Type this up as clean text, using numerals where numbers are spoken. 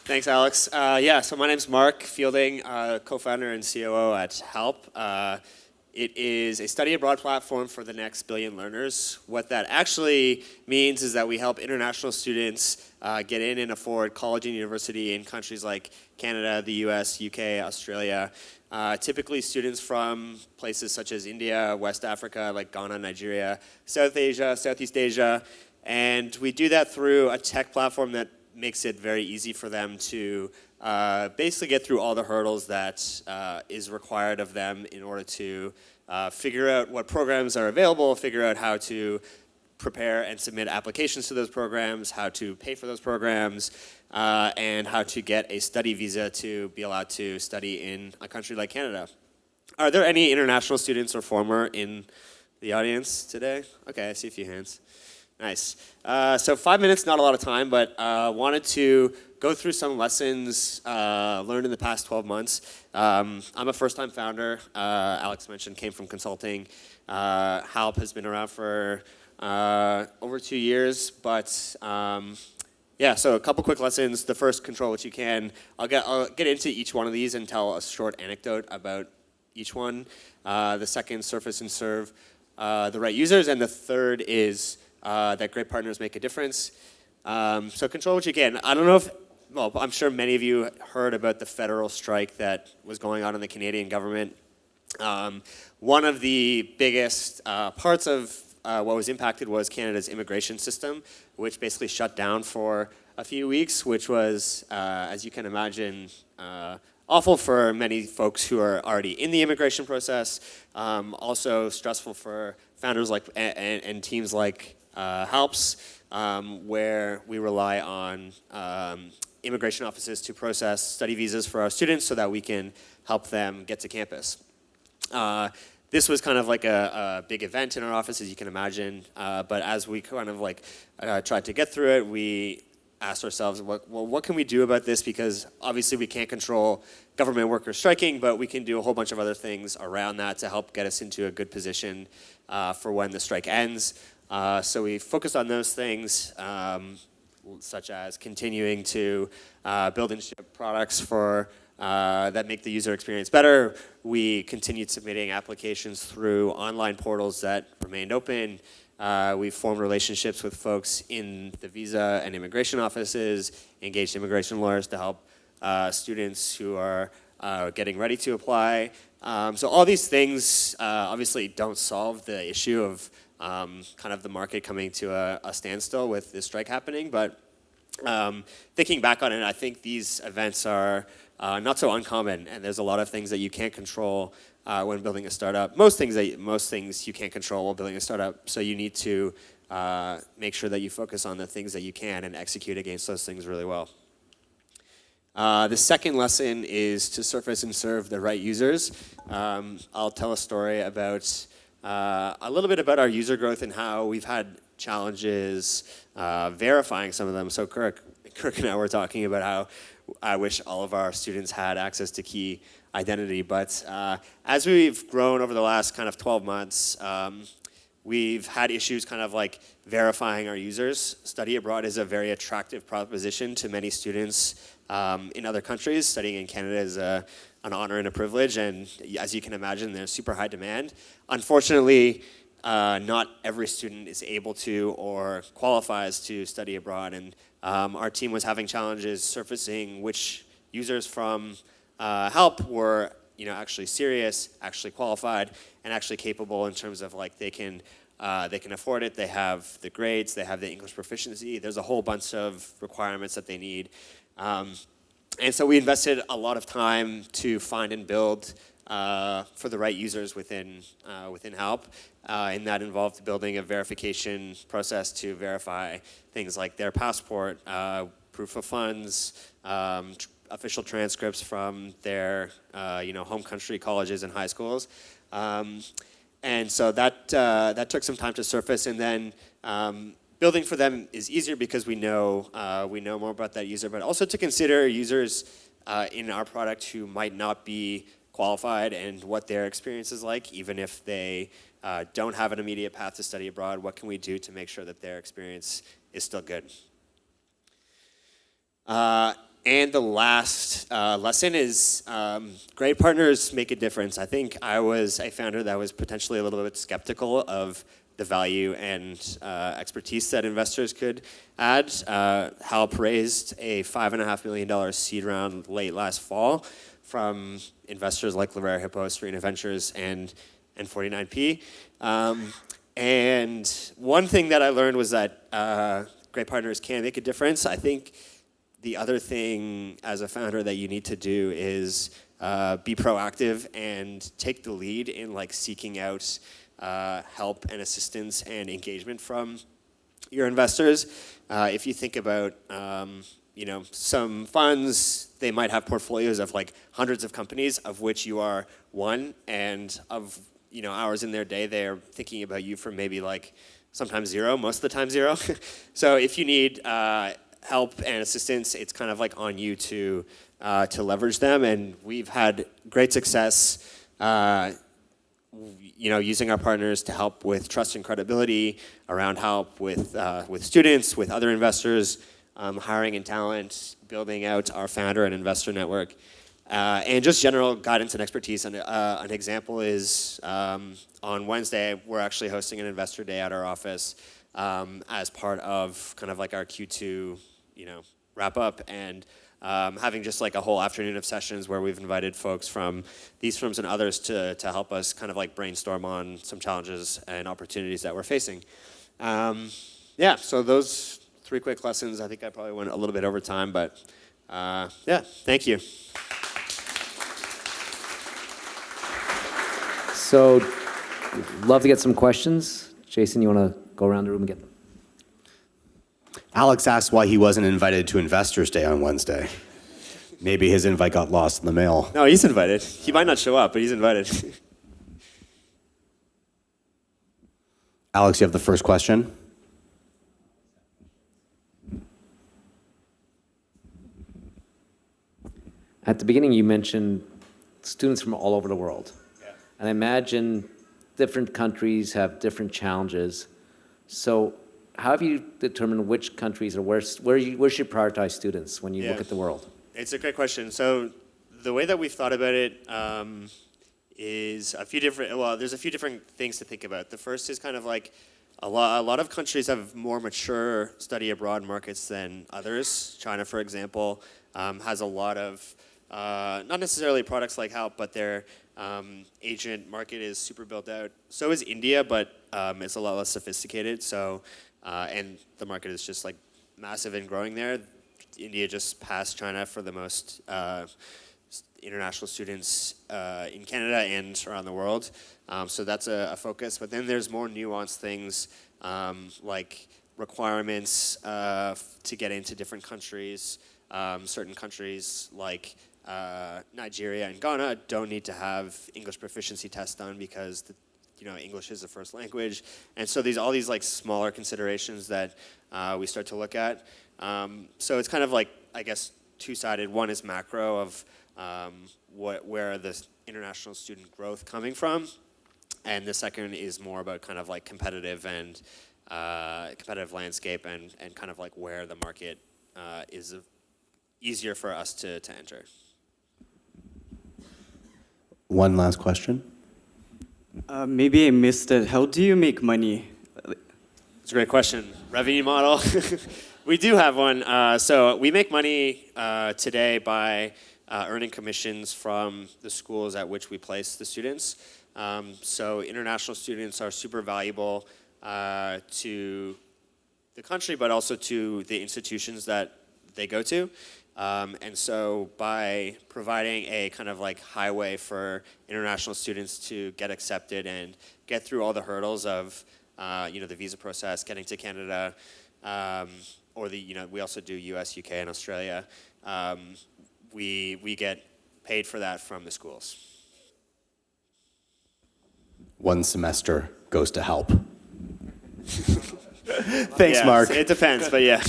Thanks, Alex. So my name's Marc Fielding, co-founder and COO at Halp. It is a study abroad platform for the next billion learners. What that actually means is that we help international students get in and afford college and university in countries like Canada, the US, UK, Australia. Typically students from places such as India, West Africa, like Ghana, Nigeria, South Asia, Southeast Asia. And we do that through a tech platform that makes it very easy for them to basically get through all the hurdles that is required of them in order to figure out what programs are available, figure out how to prepare and submit applications to those programs, how to pay for those programs, and how to get a study visa to be allowed to study in a country like Canada. Are there any international students or former in the audience today? Okay, I see a few hands. Nice. So 5 minutes, not a lot of time, but wanted to go through some lessons learned in the past 12 months. I'm a first-time founder. Alex mentioned came from consulting. Halp has been around for over 2 years, but so a couple quick lessons. The first, control what you can. I'll get into each one of these and tell a short anecdote about each one. The second, surface and serve the right users, and the third is that great partners make a difference. So control what you can. I don't know if, well, I'm sure many of you heard about the federal strike that was going on in the Canadian government. One of the biggest parts of what was impacted was Canada's immigration system, which basically shut down for a few weeks, which was, as you can imagine, awful for many folks who are already in the immigration process. Also stressful for founders like and teams like Halp's, where we rely on immigration offices to process study visas for our students so that we can help them get to campus. This was kind of like a big event in our office, as you can imagine, but as we kind of like tried to get through it, we asked ourselves, what can we do about this? Because obviously we can't control government workers striking, but we can do a whole bunch of other things around that to help get us into a good position for when the strike ends. So we focused on those things, such as continuing to build and ship products for that make the user experience better. We continued submitting applications through online portals that remained open. We formed relationships with folks in the visa and immigration offices, engaged immigration lawyers to help students who are getting ready to apply. So all these things obviously don't solve the issue of kind of the market coming to a standstill with this strike happening, but thinking back on it, I think these events are not so uncommon, and there's a lot of things that you can't control when building a startup. Most things you can't control while building a startup, so you need to make sure that you focus on the things that you can and execute against those things really well. The second lesson is to surface and serve the right users. I'll tell a story about a little bit about our user growth and how we've had challenges verifying some of them. So Kirk and I were talking about how I wish all of our students had access to key identity, but as we've grown over the last kind of 12 months, we've had issues kind of like verifying our users. Study abroad is a very attractive proposition to many students in other countries. Studying in Canada is an honor and a privilege, and as you can imagine, there's super high demand. Unfortunately, not every student is able to or qualifies to study abroad, and our team was having challenges surfacing which users from Halp were actually serious, actually qualified, and actually capable in terms of like they can afford it, they have the grades, they have the English proficiency, there's a whole bunch of requirements that they need. And so we invested a lot of time to find and build for the right users within Halp, and that involved building a verification process to verify things like their passport, proof of funds, official transcripts from their home country colleges and high schools, and so that took some time to surface, and then building for them is easier because we know more about that user, but also to consider users in our product who might not be qualified and what their experience is like, even if they don't have an immediate path to study abroad. What can we do to make sure that their experience is still good? And the last lesson is great partners make a difference. I think I was a founder that was potentially a little bit skeptical of the value and expertise that investors could add. Halp raised a $5.5 million seed round late last fall from investors like Larera Hippo, Serena Ventures, and 49P. And one thing that I learned was that great partners can make a difference. I think the other thing as a founder that you need to do is be proactive and take the lead in like seeking out help and assistance and engagement from your investors. If you think about some funds, they might have portfolios of like hundreds of companies of which you are one, and of hours in their day they're thinking about you for maybe like sometimes zero, most of the time zero. So if you need help and assistance, it's kind of like on you to leverage them, and we've had great success using our partners to help with trust and credibility around help with students, with other investors, hiring and talent, building out our founder and investor network, and just general guidance and expertise. And an example is on Wednesday, we're actually hosting an investor day at our office as part of kind of like our Q2 wrap up, and having just like a whole afternoon of sessions where we've invited folks from these firms and others to help us kind of like brainstorm on some challenges and opportunities that we're facing. So those 3 quick lessons. I think I probably went a little bit over time, but thank you. So, love to get some questions. Jason, you want to go around the room and get them? Alex asked why he wasn't invited to Investors Day on Wednesday. Maybe his invite got lost in the mail. No, he's invited. He might not show up, but he's invited. Alex, you have the first question. At the beginning, you mentioned students from all over the world. Yeah. And I imagine different countries have different challenges. So how have you determined which countries or where should prioritize students when you look at the world? It's a great question. So the way that we've thought about it is there's a few different things to think about. The first is kind of like a lot of countries have more mature study abroad markets than others. China, for example, has a lot of, not necessarily products like Halp, but their agent market is super built out. So is India, but it's a lot less sophisticated. So, and the market is just like massive and growing there. India just passed China for the most international students in Canada and around the world. So that's a focus. But then there's more nuanced things like requirements to get into different countries. Certain countries like Nigeria and Ghana don't need to have English proficiency tests done because English is the first language. And so all these like smaller considerations that we start to look at. So it's kind of like, I guess, two-sided. One is macro of where the international student growth coming from, and the second is more about kind of like competitive and competitive landscape and kind of like where the market is easier for us to enter. One last question. Maybe I missed it. How do you make money? It's a great question. Revenue model. We do have one. So we make money today by earning commissions from the schools at which we place the students. So international students are super valuable to the country, but also to the institutions that they go to. And so by providing a kind of like highway for international students to get accepted and get through all the hurdles of the visa process, getting to Canada, or we also do US, UK, and Australia. We get paid for that from the schools. One semester goes to Halp. Thanks, Marc. It depends, but yeah.